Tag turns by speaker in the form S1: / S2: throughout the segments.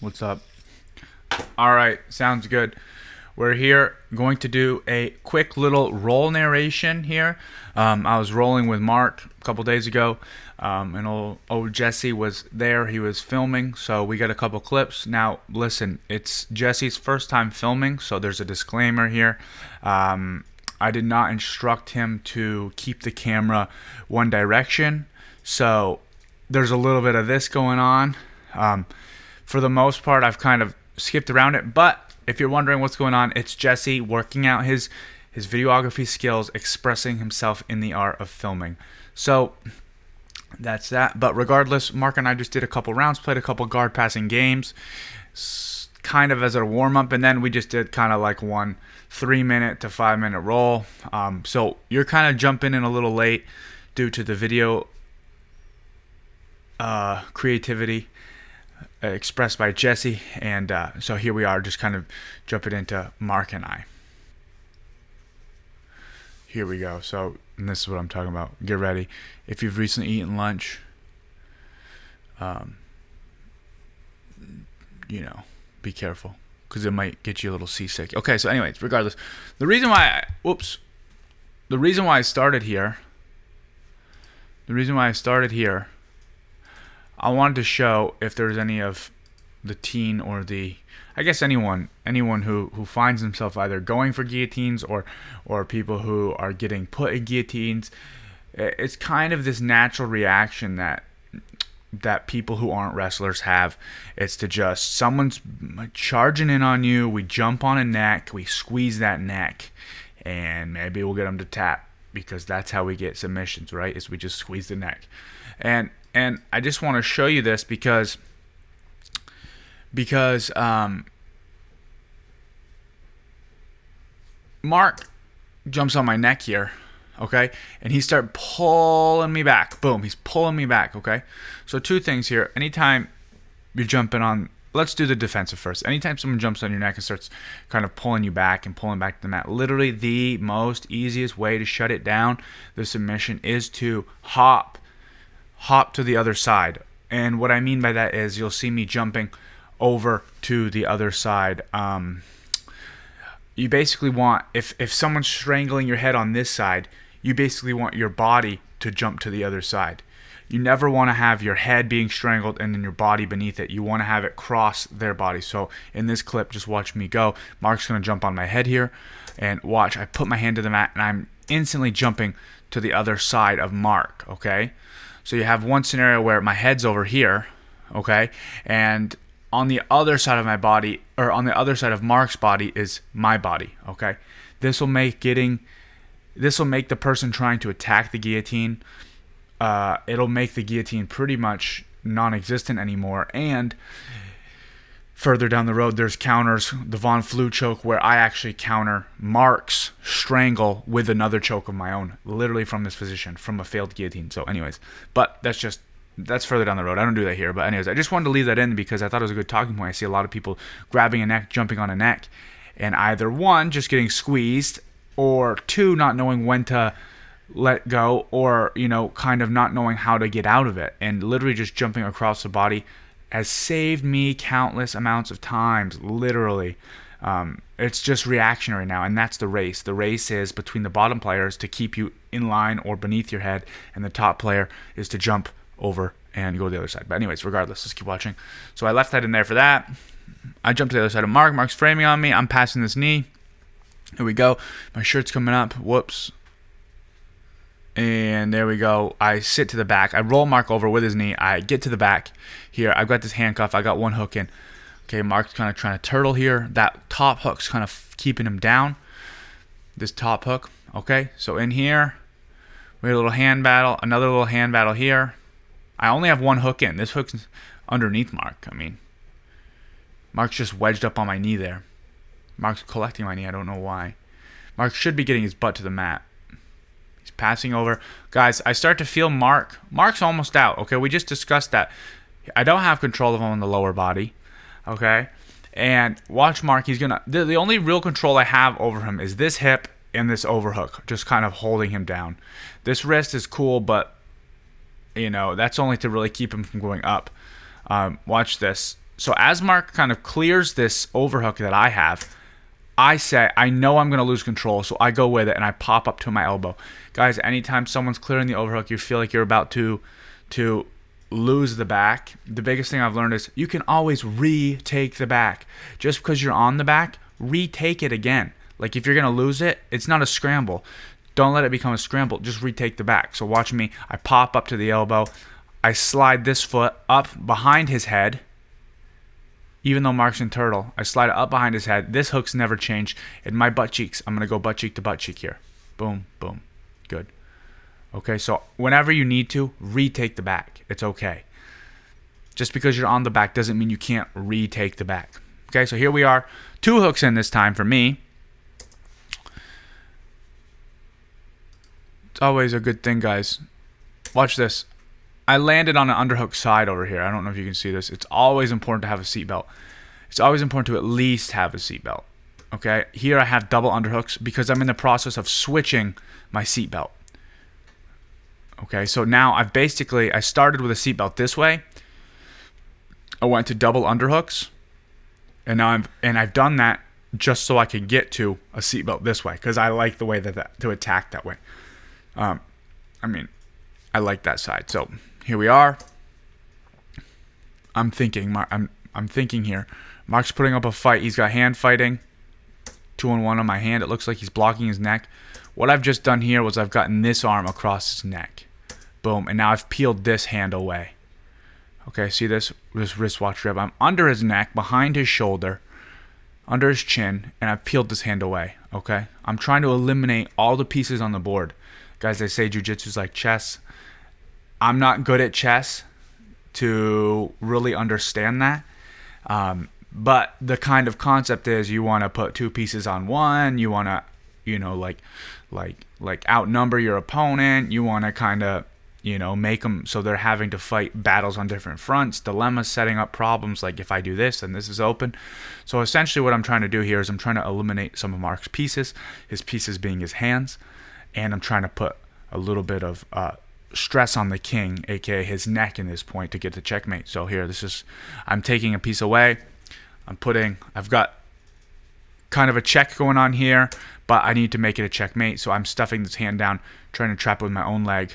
S1: What's up? All right, sounds good. We're here going to do a quick little roll narration here. I was rolling with Mark a couple days ago, and old Jesse was there. He was filming, so we got a couple clips. Now, listen, it's Jesse's first time filming, so there's a disclaimer here. I did not instruct him to keep the camera one direction, so there's a little bit of this going on. For the most part, I've kind of skipped around it, but if you're wondering what's going on, it's Jesse working out his videography skills, expressing himself in the art of filming. So that's that. But regardless, Mark and I just did a couple rounds, played a couple guard passing games, kind of as a warm-up, and then we just did kind of like one 3-minute to 5-minute roll. So you're kind of jumping in a little late due to the video creativity expressed by Jesse, and so here we are, just kind of jumping into Mark and I. Here we go. So, and this is what I'm talking about. Get ready. If you've recently eaten lunch, be careful, because it might get you a little seasick. Okay, so anyways, regardless, the reason why I started here, I wanted to show if there's any of the teen or anyone who finds himself either going for guillotines or people who are getting put in guillotines. It's kind of this natural reaction that people who aren't wrestlers have. It's to just, someone's charging in on you, we jump on a neck, we squeeze that neck, and maybe we'll get them to tap, because that's how we get submissions, right? Is we just squeeze the neck. And I just want to show you this because Mark jumps on my neck here, okay? And he started pulling me back. Boom, he's pulling me back, okay? So two things here. Anytime you're jumping on, let's do the defensive first. Anytime someone jumps on your neck and starts kind of pulling you back and pulling back to the mat, literally the most easiest way to shut it down, the submission, is to hop to the other side. And what I mean by that is you'll see me jumping over to the other side. You basically want, if someone's strangling your head on this side, you basically want your body to jump to the other side. You never want to have your head being strangled and then your body beneath it. You want to have it cross their body. So in this clip, just watch me go. Mark's going to jump on my head here, and watch, I put my hand to the mat and I'm instantly jumping to the other side of Mark, okay? So you have one scenario where my head's over here, okay? And on the other side of my body, or on the other side of Mark's body, is my body, okay? This will make the person trying to attack the guillotine, it'll make the guillotine pretty much non-existent anymore. And further down the road, there's counters, the Von Flu choke, where I actually counter Mark's strangle with another choke of my own, literally from this position, from a failed guillotine. So anyways, but that's further down the road. I don't do that here. But anyways, I just wanted to leave that in because I thought it was a good talking point. I see a lot of people grabbing a neck, jumping on a neck, and either one, just getting squeezed, or two, not knowing when to let go, or, kind of not knowing how to get out of it. And literally just jumping across the body has saved me countless amounts of times, literally. It's just reactionary now, and that's the race. The race is between the bottom players to keep you in line or beneath your head, and the top player is to jump over and go to the other side. But anyways, regardless, let's keep watching. So I left that in there for that. I jumped to the other side of Mark. Mark's framing on me. I'm passing this knee. Here we go. My shirt's coming up. Whoops. And there we go. I sit to the back. I roll Mark over with his knee. I get to the back here. I've got this handcuff. I got one hook in. Okay, Mark's kind of trying to turtle here. That top hook's kind of keeping him down. This top hook. Okay, so in here, we had a little hand battle. Another little hand battle here. I only have one hook in. This hook's underneath Mark. I mean, Mark's just wedged up on my knee there. Mark's collecting my knee. I don't know why. Mark should be getting his butt to the mat. He's passing over. Guys, I start to feel Mark's almost out. Okay, we just discussed that. I don't have control of him on the lower body. Okay? And watch Mark. He's going to... The only real control I have over him is this hip and this overhook. Just kind of holding him down. This wrist is cool, but... that's only to really keep him from going up. Watch this. So as Mark kind of clears this overhook that I have, I say, I know I'm going to lose control, so I go with it and I pop up to my elbow. Guys, anytime someone's clearing the overhook, you feel like you're about to lose the back, the biggest thing I've learned is you can always retake the back. Just because you're on the back, retake it again. Like if you're going to lose it, it's not a scramble. Don't let it become a scramble. Just retake the back. So watch me. I pop up to the elbow. I slide this foot up behind his head. Even though Mark's in turtle, I slide it up behind his head. This hook's never changed. In my butt cheeks, I'm going to go butt cheek to butt cheek here. Boom, boom. Good. Okay, so whenever you need to, retake the back. It's okay. Just because you're on the back doesn't mean you can't retake the back. Okay, so here we are. 2 hooks in this time for me. It's always a good thing, guys. Watch this. I landed on an underhook side over here. I don't know if you can see this. It's always important to have a seatbelt. It's always important to at least have a seatbelt. Okay, here I have double underhooks because I'm in the process of switching my seatbelt. Okay, so now I started with a seatbelt this way. I went to double underhooks, and now I've done that just so I could get to a seatbelt this way because I like the way that to attack that way. I like that side. So here we are. I'm thinking here. Mark's putting up a fight. He's got hand fighting. 2-on-1 on my hand. It looks like he's blocking his neck. What I've just done here was I've gotten this arm across his neck. Boom. And now I've peeled this hand away. Okay, see this wristwatch rib? I'm under his neck, behind his shoulder, under his chin, and I've peeled this hand away. Okay? I'm trying to eliminate all the pieces on the board. Guys, they say jiu-jitsu is like chess. I'm not good at chess to really understand that. But the kind of concept is you want to put 2 pieces on one. You want to, like outnumber your opponent. You want to kind of, make them so they're having to fight battles on different fronts, dilemmas, setting up problems. Like if I do this, then this is open. So essentially what I'm trying to do here is I'm trying to eliminate some of Mark's pieces, his pieces being his hands, and I'm trying to put a little bit of stress on the king, aka his neck in this point to get the checkmate. So here, I'm taking a piece away. I've got kind of a check going on here, but I need to make it a checkmate. So I'm stuffing this hand down, trying to trap it with my own leg.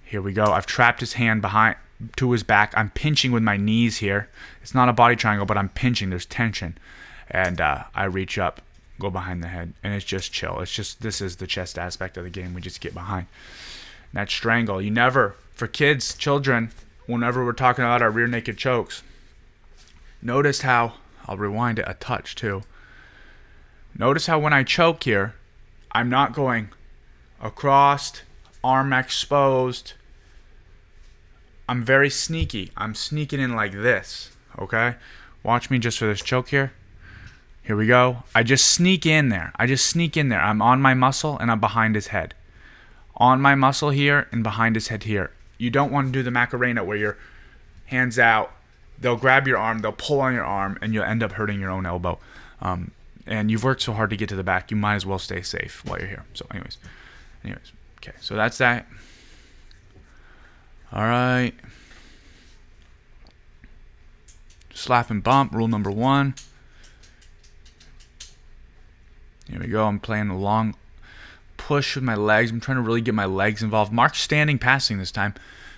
S1: Here we go. I've trapped his hand behind to his back. I'm pinching with my knees here. It's not a body triangle, but I'm pinching. There's tension. And I reach up, go behind the head, and it's just chill. This is the chest aspect of the game. We just get behind. That strangle. You never, for kids, children, whenever we're talking about our rear naked chokes, notice how, I'll rewind it a touch too. Notice how when I choke here, I'm not going across, arm exposed. I'm very sneaky. I'm sneaking in like this, okay? Watch me just for this choke here. Here we go. I just sneak in there. I'm on my muscle and I'm behind his head. On my muscle here and behind his head here. You don't want to do the Macarena where your hands out. They'll grab your arm, they'll pull on your arm, and you'll end up hurting your own elbow. And you've worked so hard to get to the back, you might as well stay safe while you're here. So anyways. Okay, so that's that. All right. Slap and bump, rule number 1. Here we go. I'm playing a long push with my legs. I'm trying to really get my legs involved. Mark's standing passing this time.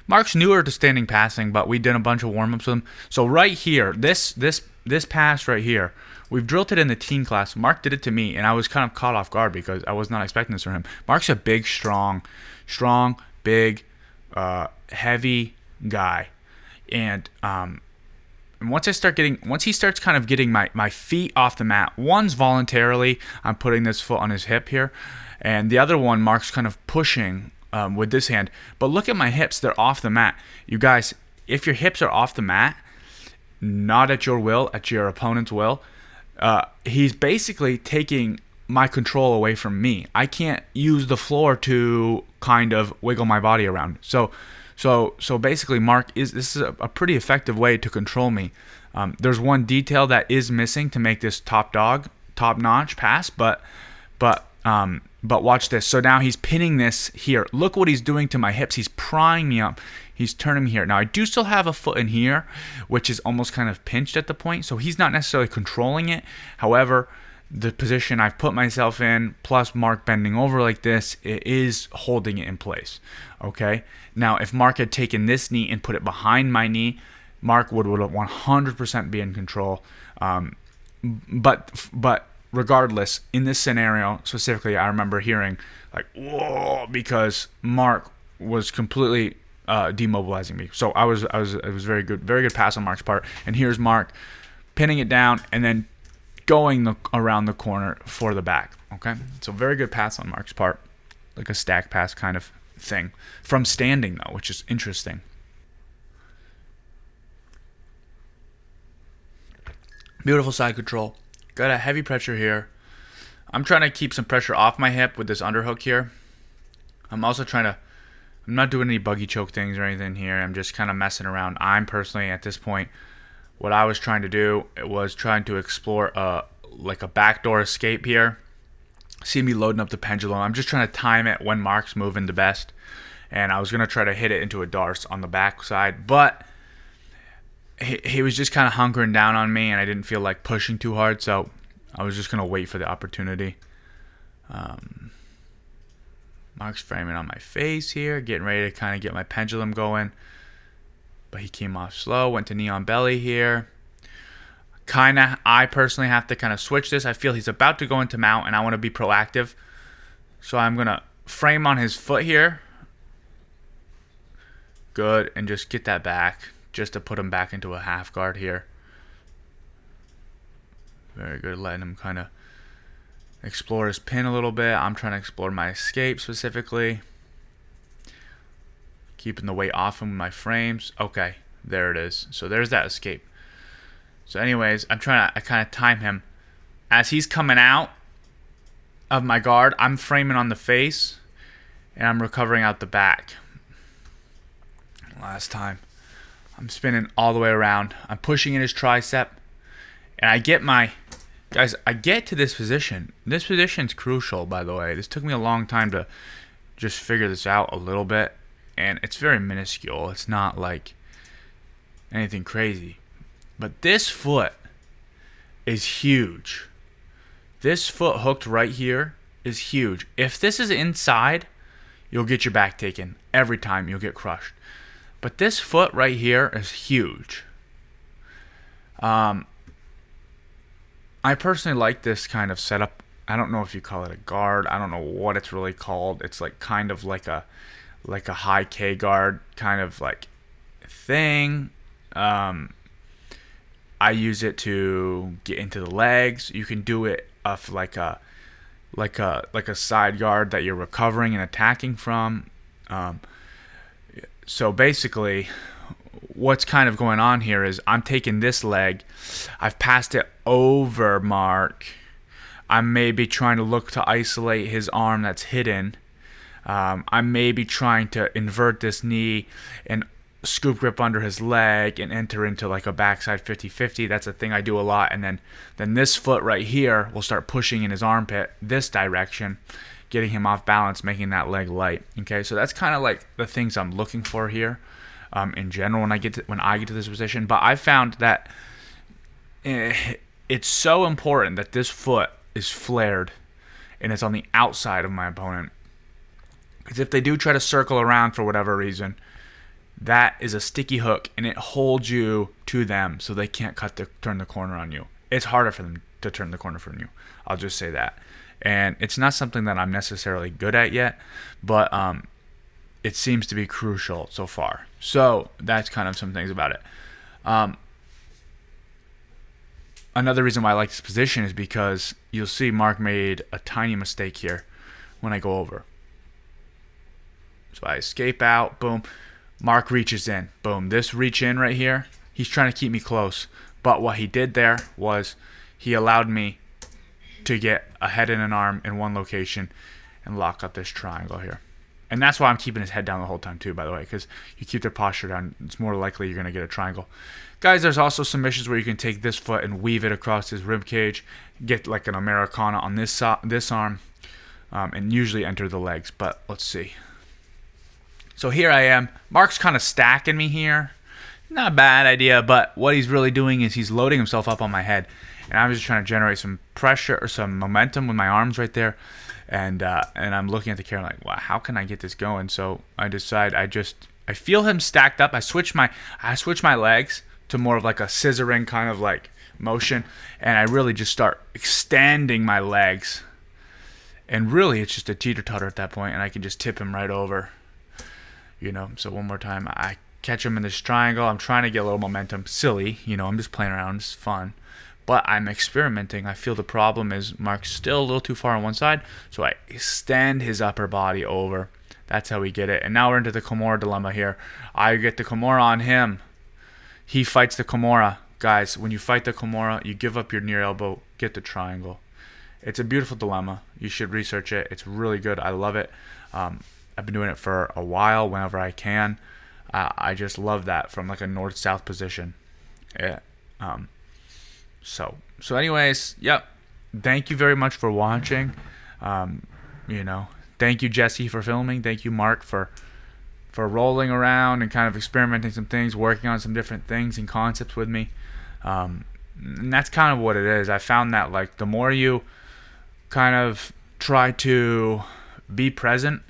S1: Mark's newer to standing passing, but we did a bunch of warm-ups with him. So right here, this pass right here, we've drilled it in the teen class. Mark did it to me, and I was kind of caught off guard because I was not expecting this from him. Mark's a big, strong, big, heavy guy. And once he starts kind of getting my feet off the mat, one's voluntarily, I'm putting this foot on his hip here, and the other one, Mark's kind of pushing with this hand. But look at my hips, they're off the mat. You guys, if your hips are off the mat, not at your will, at your opponent's will, he's basically taking my control away from me. I can't use the floor to kind of wiggle my body around. So basically, this is a pretty effective way to control me. There's one detail that is missing to make this top notch pass, but But watch this. So now he's pinning this here. Look what he's doing to my hips. He's prying me up. He's turning me here. Now, I do still have a foot in here, which is almost kind of pinched at the point. So he's not necessarily controlling it. However, the position I've put myself in, plus Mark bending over like this, it is holding it in place. Okay? Now, if Mark had taken this knee and put it behind my knee, Mark would 100% be in control. But regardless, in this scenario specifically, I remember hearing like, whoa, because Mark was completely demobilizing me. So it was very good pass on Mark's part. And here's Mark pinning it down and then going around the corner for the back. Okay, so very good pass on Mark's part, like a stack pass kind of thing from standing though, which is interesting. Beautiful side control. Got a heavy pressure here. I'm trying to keep some pressure off my hip with this underhook here. I'm not doing any buggy choke things or anything here. I'm just kind of messing around. I'm personally, at this point, what I was trying to do was trying to explore like a backdoor escape here. See me loading up the pendulum. I'm just trying to time it when Mark's moving the best. And I was going to try to hit it into a darce on the back side. But he was just kind of hunkering down on me, and I didn't feel like pushing too hard, so I was just going to wait for the opportunity. Mark's framing on my face here, getting ready to kind of get my pendulum going. But he came off slow, went to knee on belly here. I personally have to kind of switch this. I feel he's about to go into mount, and I want to be proactive. So I'm going to frame on his foot here. Good, and just get that back, just to put him back into a half guard here. Very good, letting him kind of explore his pin a little bit. I'm trying to explore my escape specifically. Keeping the weight off him with my frames. Okay, there it is. So there's that escape. So anyways, I kind of time him. As he's coming out of my guard, I'm framing on the face, and I'm recovering out the back. Last time. I'm spinning all the way around. I'm pushing in his tricep. And I get to this position. This position's crucial, by the way. This took me a long time to just figure this out a little bit. And it's very minuscule. It's not like anything crazy. But this foot is huge. This foot hooked right here is huge. If this is inside, you'll get your back taken. Every time you'll get crushed. But this foot right here is huge. I personally like this kind of setup. I don't know if you call it a guard. I don't know what it's really called. It's like kind of like a high K guard kind of like thing. I use it to get into the legs. You can do it off like a side guard that you're recovering and attacking from. So basically, what's kind of going on here is I'm taking this leg, I've passed it over Mark. I'm maybe trying to look to isolate his arm that's hidden. I'm maybe trying to invert this knee and scoop grip under his leg and enter into like a backside 50-50. That's a thing I do a lot. And then this foot right here will start pushing in his armpit this direction, getting him off balance, making that leg light. Okay, so that's kind of like the things I'm looking for here in general when I get to this position. But I found that it's so important that this foot is flared and it's on the outside of my opponent. Because if they do try to circle around for whatever reason, that is a sticky hook and it holds you to them so they can't turn the corner on you. It's harder for them to turn the corner from you. I'll just say that. And it's not something that I'm necessarily good at yet, but it seems to be crucial so far. So that's kind of some things about it. Another reason why I like this position is because you'll see Mark made a tiny mistake here when I go over. So I escape out, boom. Mark reaches in, boom. This reach in right here, he's trying to keep me close. But what he did there was he allowed me to get a head and an arm in one location and lock up this triangle here. And that's why I'm keeping his head down the whole time too, by the way, because you keep their posture down, it's more likely you're going to get a triangle. Guys, there's also submissions where you can take this foot and weave it across his rib cage, get like an Americana on this arm. and usually enter the legs. But let's see. So here I am. Mark's kind of stacking me here. Not a bad idea, but what he's really doing is he's loading himself up on my head. And I'm just trying to generate some pressure or some momentum with my arms right there. And I'm looking at the camera like, wow, how can I get this going? So I decide I feel him stacked up. I switch my legs to more of like a scissoring kind of like motion. And I really just start extending my legs. And really it's just a teeter-totter at that point, and I can just tip him right over. So one more time, I catch him in this triangle. I'm trying to get a little momentum. Silly, I'm just playing around. It's fun. But I'm experimenting. I feel the problem is Mark's still a little too far on one side, so I extend his upper body over. That's how we get it. And now we're into the Kimura dilemma here. I get the Kimura on him. He fights the Kimura. Guys, when you fight the Kimura, you give up your near elbow, get the triangle. It's a beautiful dilemma. You should research it. It's really good. I love it. I've been doing it for a while whenever I can. I just love that from like a north-south position. Yeah. So anyways, yep. Thank you very much for watching. Thank you, Jesse, for filming. Thank you, Mark, for rolling around and kind of experimenting some things, working on some different things and concepts with me. And that's kind of what it is. I found that like the more you kind of try to be present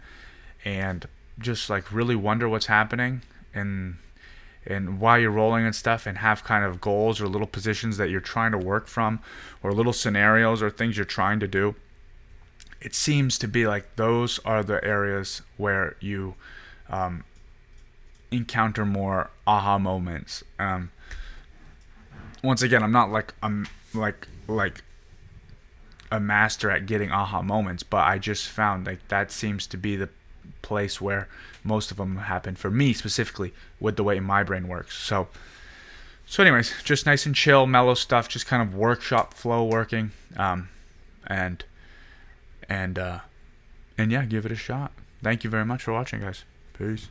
S1: and just like really wonder what's happening and why you're rolling and stuff, and have kind of goals or little positions that you're trying to work from, or little scenarios or things you're trying to do, it seems to be like those are the areas where you encounter more aha moments. Once again, I'm not like a master at getting aha moments, but I just found like that seems to be the place where most of them happen for me specifically with the way my brain works. So anyways, just nice and chill, mellow stuff, just kind of workshop flow working, and yeah, give it a shot. Thank you very much for watching, guys. Peace.